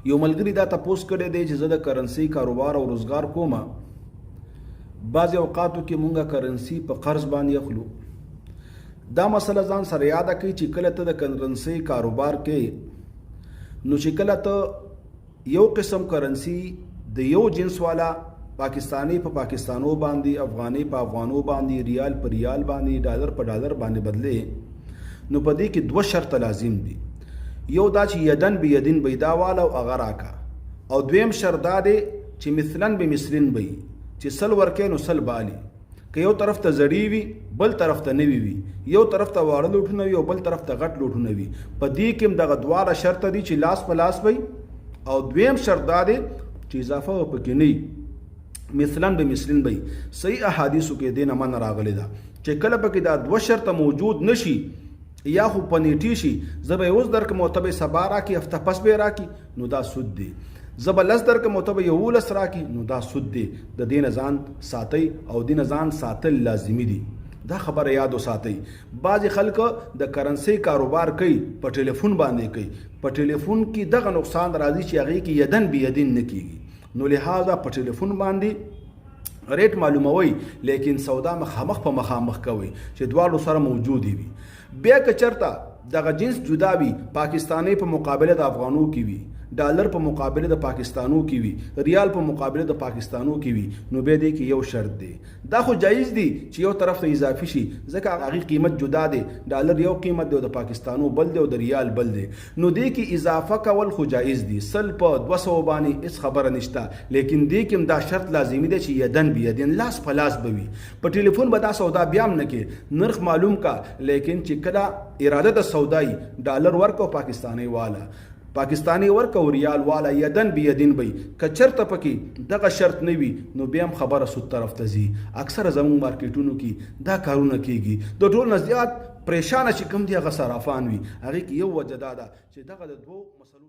یو ملګری دا تپوس کړی دی چې زه د کرنسي کاروبار او روزګار کوم. بعضې اوقاتو کې مونږه کرنسي په قرض باندې اخلو. دا مسله ځان سره یاده کړئ چې کله ته د کرنسي کاروبار کې نو چې کله ته یو قسم کرنسي د یو جنس والا پاکستانی په پاکستانو باندې، افغاني په افغانو باندې، ریال په ریال باندې، ډالر په ډالر باندې بدلې، نو په دې کې دوه شرط لازم دي. یو دا چې یدن به یدین به دا والا او هغه راکا، او دویم شرط دا دی چې مثلن به مثلن به چې سل ورکې نو سل بالي. که یو طرف ته زړی وي بل طرف ته نوي وي، یو طرف ته واړه لوټونه وي او بل طرف ته غټ لوټونه وي، په دې کې هم دغه دواړه شرط دي چې لاس په لاس وي. او دویم شرط دا دی چې اضافه پکې نه وي، مثلا به مثلن وي. صحیح احادیثو کې دې نه من راغلی ده چې کله پکې دا دوه شرط موجود نشي یا خو په نیټي شي، زه به اوس درکړم او ته به سبا راکړي، هفته پس به راکړي، نو دا سود دی. زه به لس درکړم او ته به 11 راکړي، نو دا سود دی. د دې نه ځان ساتئ او دې نه ځان ساتل لازمي دي. دا خبره یاد وساتئ. بعضې خلک د کرنسي کاروبار کوي په ټلیفون باندې کوي، په ټلیفون کې دغه نقصان راځي چې هغې کې یدن به یدین نه کېږي. نو لہذا په ټلیفون باندې ریټ معلوموي، لیکن سودا مخامخ په مخامخ کوي چې دواړو سره موجودې وي. بیا که چېرته دغه جنس جدا وي، پاکستاني په مقابله د افغانو کې وي، ډالر په مقابله د پاکستانو کې وي، ریال په مقابله د پاکستانو کې وي، نو بیا دې کې یو شرط دی. دا خو جایز دی چې یو طرف ته اضافي شي، ځکه هغې قیمت جدا دی، ډالر یو قیمت دی او د پاکستانو بل دی او د ریال بل دی، نو دې کې اضافه کول خو جایز دی. سل په 200 باندې هېڅ خبره نشته، لیکن دې کې هم دا شرط لازمي دی چې یدن به یدین، لاس په لاس به وي. په ټلیفون به دا سودا بیا هم نه کې، نرخ معلوم کا، لیکن چې کله اراده د سودای ډالر ورکو پاکستاني والا، پاکستانی ورک او ریال والا یدن به یدین وي، که چېرته پکې دغه شرط نه وي نو بیا هم خبره سود طرف ته ځي. اکثره زموږ مارکیټونو کې دا کارونه کېږي. د ټول نه زیات پریشانه چې کوم دي هغه صرافان وي. هغې کې یو وجه دا ده چې دغه د دوو مسلو